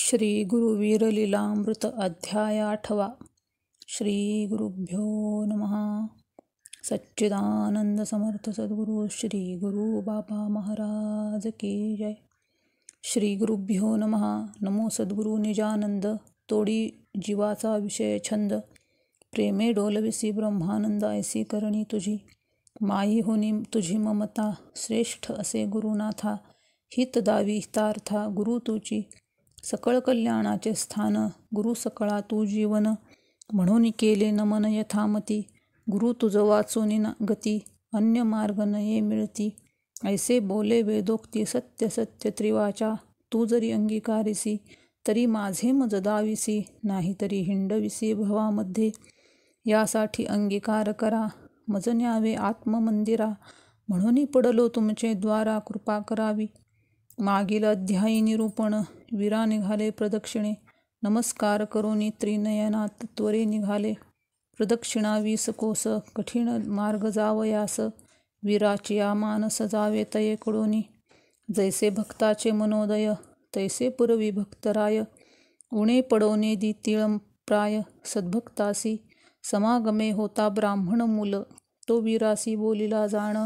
श्री गुरुवीर लीलामृत अध्याय 8. श्री गुरुभ्यो नमः. सच्चिदानंद समर्थ सद्गुरु श्री गुरु बाबा महाराज की जय. श्री गुरुभ्यो नमः. नमो सद्गुरु निजानंद. तोडी जीवाचा विषय छंद. प्रेमे डोलविसी ब्रह्मानंद ऐसी करणी तुझी. माई होनी तुझी ममता. श्रेष्ठ असे गुरुनाथा. हित दावी हितार्था गुरु तुझी. सकळ कल्याणाचे स्थान. गुरु सकळा तू जीवन. म्हणून केले नमन यथामती. गुरु तुझ वाचून गती. अन्य मार्ग नये मिळती. ऐसे बोले वेदोक्ती. सत्य सत्य त्रिवाचा. तू जरी अंगीकारिसी तरी माझे मज दाविसी. नाही तरी हिंडविसी भवामध्ये. यासाठी अंगीकार करा मज न्यावे आत्ममंदिरा. म्हणून पडलो तुमचे द्वारा कृपा करावी. मागील अध्यायी निरूपण. वीरा निघाले प्रदक्षिणे. नमस्कार करोनी त्रिनयनात त्वरे निघाले. प्रदक्षिणा 20 कोस. कठीण मार्ग जावयास. वीराची या मानस जावे तये कडोनी. जैसे भक्ताचे मनोदय तैसे पुरवी भक्तराय. उणे पडोने दितीळ प्राय. सद्भक्तासी समागमे होता ब्राह्मण मूल. तो वीरासी बोलिला जाण.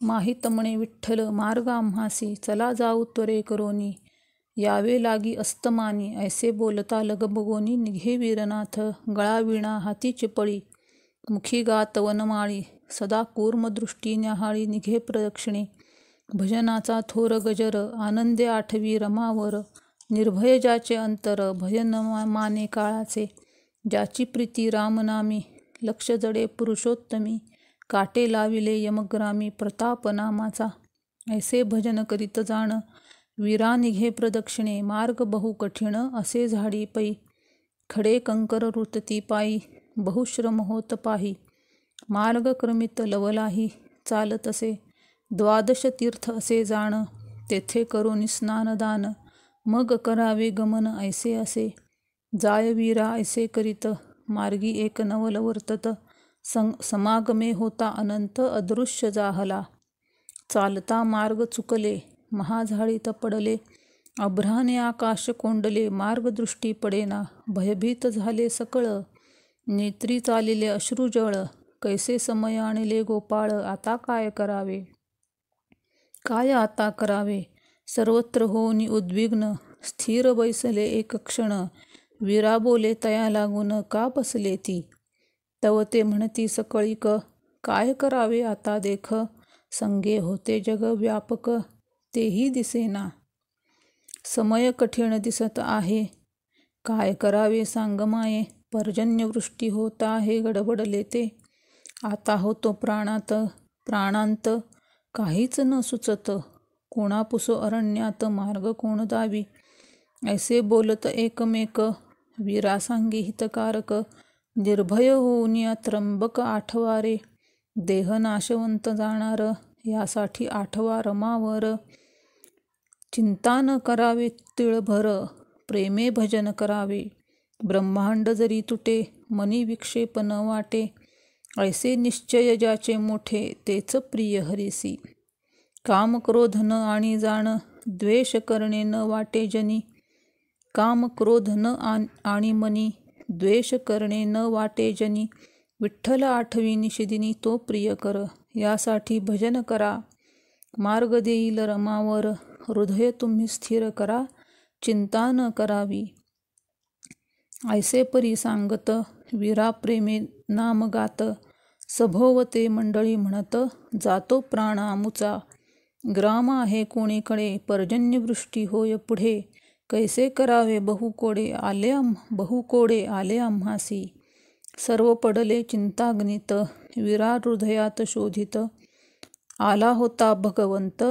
माहित म्हणे विठ्ठल मार्ग आम्हासी. चला जाऊ त्वरे करोनी. यावे लागी अस्तमानी. ऐसे बोलता लगबगोनी. निघे वीरनाथ गळा वीणा हाती चिपळी. मुखी गात वनमाळी. सदा कूर्म दृष्टी न्याहाळी. निघे प्रदक्षिणे. भजनाचा थोर गजर. आनंदे आठवी रमावर. निर्भय ज्याचे अंतर. भय न माने काळाचे. ज्याची प्रीती रामनामी. लक्ष जडे पुरुषोत्तमी. काटे लाविले यमग्रामी. प्रताप नामाचा. ऐसे भजन करीत जाण. वीरा निघे प्रदक्षिणे. मार्ग बहु कठीण असे झाडी पै. खडे कंकर रुतती पायी. बहुश्रम होत पाही. मार्ग क्रमित लवलाही. चालत असे 12 तीर्थ असे जाण. तेथे करोनी स्नानदान. मग करावे गमन ऐसे असे. जाय वीरा ऐसे करीत. मार्गी एक नवल वर्तत. समागमे होता अनंत अदृश्य जाहला. चालता मार्ग चुकले. महाझाळीत पडले. अभ्राने आकाश कोंडले. मार्गदृष्टी पडेना. भयभीत झाले सकळ. नेत्री चालिले अश्रुजळ. कैसे समय आणले गोपाळ. आता काय करावे. काय आता करावे. सर्वत्र होऊनी उद्विग्न. स्थिर बैसले एक क्षण. वीरा बोले तया लागून का बसले ती. तव ते म्हणती सकळीक. काय करावे आता देख. संगे होते जग व्यापक. तेही दिसेना. समय कठीण दिसत आहे. काय करावे सांग माये. पर्जन्यवृष्टी होत आहे गडबडले ते. आता होतो प्राणांत. काहीच न सुचत. कोणा पुसो अरण्यात. मार्ग कोण दावी. ऐसे बोलत एकमेक. वीरा सांगे हितकारक. निर्भय होऊन या त्र्यंबक आठवारे. देह नाशवंत जाणार. यासाठी आठवा रमावर. चिंता न करावे तिळभर. प्रेमे भजन करावे. ब्रह्मांड जरी तुटे. मनी विक्षेप न वाटे. ऐसे निश्चय ज्याचे मोठे. तेच प्रिय हरीसी. काम क्रोध न आणि जाण. द्वेष करणे न वाटे जनी. काम क्रोध न आणि मनी. द्वेष करणे न वाटे जनी. विठ्ठल आठवी निशिदिनी तो प्रिय कर. यासाठी भजन करा. मार्ग देईल रमावर. हृदय तुम्ही स्थिर करा. चिंता न करावी. ऐसे परी सांगत. वीरा प्रेमे नाम गात. सभोवते मंडळी म्हणत. जातो प्राण आमुचा. ग्राम आहे कोणीकडे. पर्जन्यवृष्टी होय पुढे. कैसे करावे बहुकोडे आले आम्हासी. सर्व पडले चिंताग्नीत. वीरा हृदयात शोधित. आला होता भगवंत.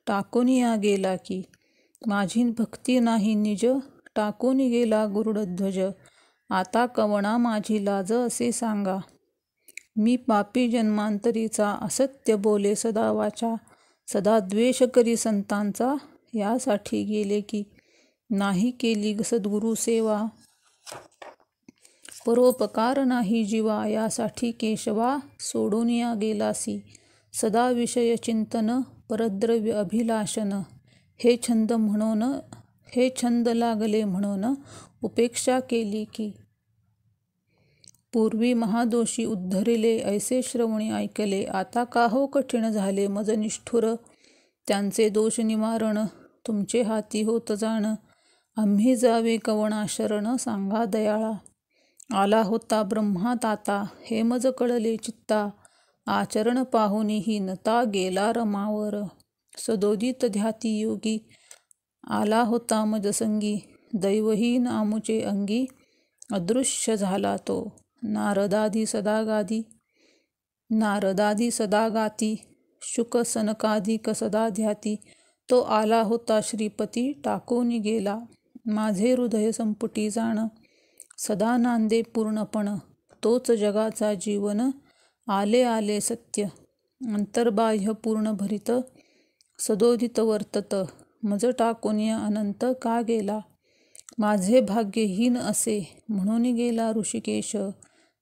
टाकून या गेला की. माझी भक्ती नाही निज. टाकून गेला गरुडध्वज. आता कवणा माझी लाज असे सांगा. मी पापी जन्मांतरीचा. असत्य बोले सदा वाचा. सदा द्वेष करी संतांचा. यासाठी गेले की. नाही केली सद्गुरु सेवा. परोपकार नाही जीवा. यासाठी केशवा सोडून या गेलासी. सदा विषय चिंतन. परद्रव्य अभिलाषण. हे छंद म्हणून हे छंद लागले म्हणून उपेक्षा केली की. पूर्वी महादोषी उद्धरिले ऐसे श्रवणी ऐकले. आता का हो कठीण झाले मज निष्ठुर. त्यांचे दोष निवारण तुमचे हाती होत जाण. आम्ही जावे कवणा शरण सांगा दयाळा. आला होता ब्रह्मा ताता हे मज कळले चित्ता. आचरण पाहुनी हीनता गेला रमावर. सदोदित ध्याती योगी आला होता मज संगी. दैवहीन आमुचे अंगी अदृश्य झाला तो. नारदादी सदा गाती. शुक सनकाधिक सदा ध्याती. तो आला होता श्रीपती टाकून गेला. माझे हृदय संपुटी जाण. सदा नांदे पूर्णपण तोच जगाचा जीवन. आले आले सत्य अंतर्बाह्य पूर्ण भरित. सदोदित वर्तत मज टाकून अनंत का गेला. माझे भाग्यहीन असे म्हणून गेला ऋषिकेश.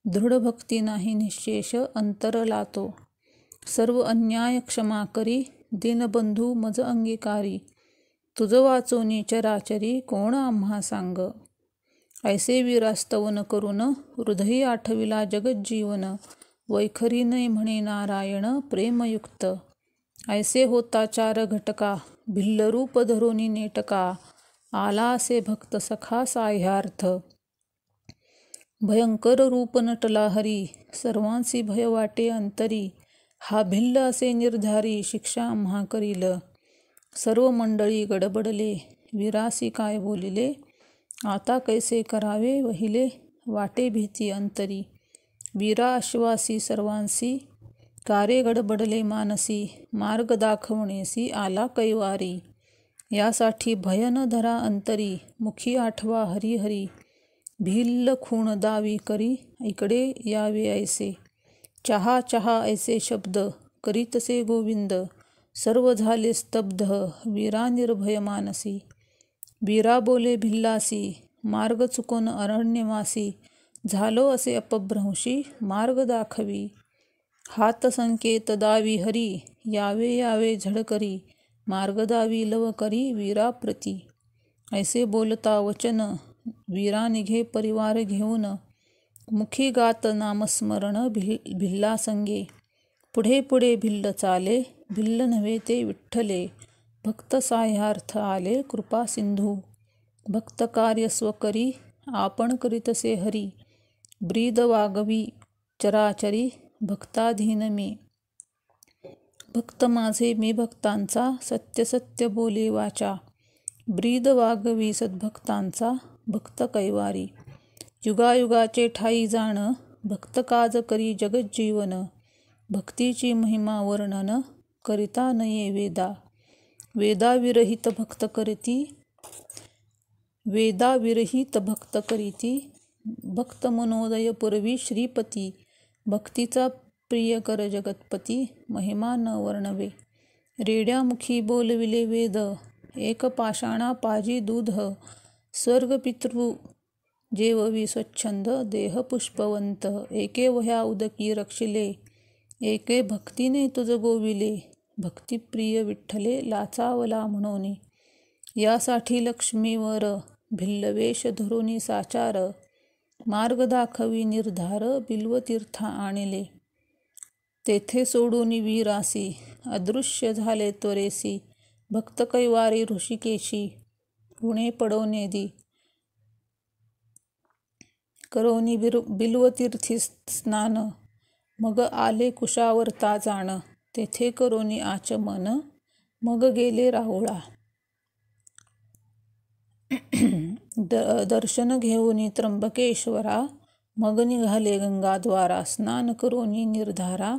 दृढ भक्ती नाही निश्शेष अंतरला तो. सर्व अन्याय क्षमा करी दीनबंधू मज अंगीकारी. तुझ वाचोनी चराचरी कोण आम्हा सांग. ऐसे वीरास्तवन करून हृदयी आठविला जगज्जीवन. वैखरी नै म्हणे नारायण प्रेमयुक्त. ऐसे होता चार घटका भिल्ल रूप धरोनी नेटका. आला असे भक्त सखा साह्यार्थ. भयंकर रूप नटला हरी सर्वांसी भय वाटे अंतरी. हा भिल्ल असे निर्धारी शिक्षा आम्हा करील. सर्व मंडळी गडबडले वीरासी काय बोलिले. आता कैसे करावे वहिले वाटे भीती अंतरी. वीरा आश्वासी सर्वांसी कारे गडबडले मानसी. मार्ग दाखवणेसी आला कैवारी. यासाठी भय न धरा अंतरी मुखी आठवा हरी हरी. भिल्ल खूण दावी करी इकडे यावे ऐसे. चहा चहा ऐसे शब्द करीतसे गोविंद. सर्व झाले स्तब्ध वीरा निर्भय मानसी. वीरा बोले भिल्लासी मार्ग चुकून अरण्यवासी. झालो असे अपभ्रंशी मार्ग दाखवी. हात संकेत दावी हरी यावे यावे झडकरी. मार्ग दावी लव करी वीरा प्रती. ऐसे बोलता वचन वीरा निघे परिवार घेऊन. मुखी गात नामस्मरण भिल्ला संगे. पुढे पुढे भिल्ल चाले भिल्ल नव्हे ते विठ्ठले. भक्त साह्यार्थ आले कृपा सिंधू. भक्त कार्य स्वकरी आपण करीतसे हरी. ब्रीद वागवी चराचरी भक्ताधीन मी. भक्त माझे मी भक्तांचा सत्य सत्य बोले वाचा. ब्रीद वागवी सद्भक्तांचा भक्त कैवारी. युगायुगाचे ठाई जाण भक्त काज करी जगज्जीवन. भक्तीची महिमा वर्णन करिता नये वेदा. वेदाविरहित भक्त करीती. भक्त मनोदय पुरवी श्रीपती. भक्तीचा प्रिय कर जगतपती महिमा न वर्णवे. रेड्यामुखी बोलविले वेद एक पाषाणा पाजी दूध. स्वर्ग पितृ जेववी स्वच्छंद देह पुष्पवंत. एके वह्या उदकी रक्षिले एके भक्तीने तुझ गोविले. भक्तिप्रिय विठ्ठले लाचावला म्हणोनी. यासाठी लक्ष्मीवर भिल्लवेश धरोनी साचार. मार्ग दाखवी निर्धार बिल्वतीर्था आणले. तेथे सोडून वीरासी अदृश्य झाले त्वरेसी. भक्त कैवारी ऋषिकेशी उणे पडोने दी. करोनी बिल्वतीर्थी स्नान. मग आले कुशावर्ता जाण. तेथे करोनी आचमन मग गेले राहुळा. दर्शन घेऊनी त्र्यंबकेश्वरा. मग निघाले गंगाद्वारा. स्नान करोनी निर्धारा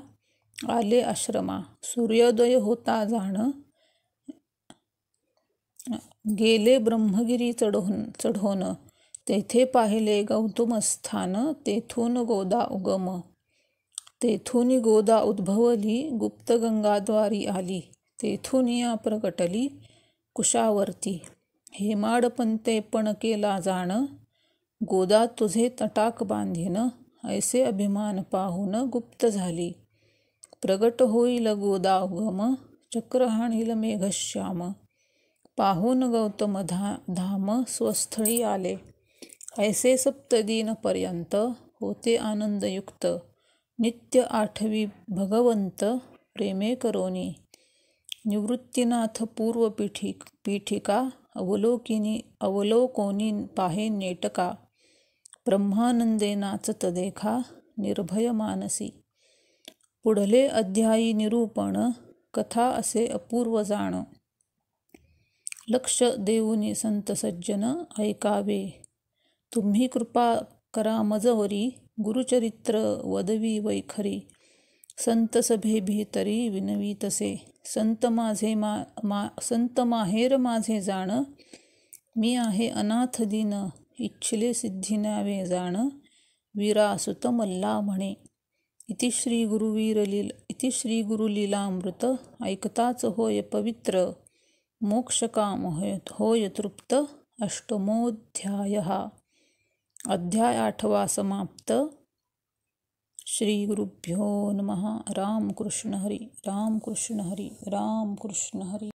आले आश्रमा. सूर्योदय होता जाण गेले ब्रह्मगिरी चढोन. तेथे पाहिले गौतमस्थान. तेथून गोदा उगम. तेथून गोदा उद्भवली गुप्त गंगाद्वारी आली. तेथून या प्रगटली कुशावर्ती. हेमाडपंते पण केला जाण. गोदा तुझे तटाक बांधीन. ऐसे अभिमान पाहून गुप्त झाली. प्रगट होईल गोदा उगम. चक्र हाणील मेघश्याम. पाहून गौतम धाम स्वस्थळी आले. ऐसे सप्तदीन पर्यंत होते आनंदयुक्त. नित्य आठवी भगवंत प्रेमे करोनी. निवृत्तीनाथ पूर्व पीठिका अवलोकोनी पाहे नेटका. ब्रह्मानंदे नाचत देखा निर्भय मानसी. पुढले अध्यायी निरूपण कथा असे अपूर्व जाण. लक्ष देऊनी संत सज्जन ऐकावे. तुम्ही कृपा करा मजवरी. गुरुचरित्र वदवी वैखरी. संत सभे भीतरी विनवी तसे. संत माहेर माझे जाण. मी आहे अनाथ दीन. इच्छिले सिद्धी न्यावे जाण. वीरासुत मल्ला म्हणे. इति श्री गुरुलीलामृत. ऐकताच होय पवित्र. मोक्षकाम होय तृप्त. अष्टमोऽध्यायः. अध्याय 8वा समाप्त. श्री गुरुभ्यो नमः. रामकृष्ण हरी. रामकृष्ण हरी. रामकृष्ण हरी.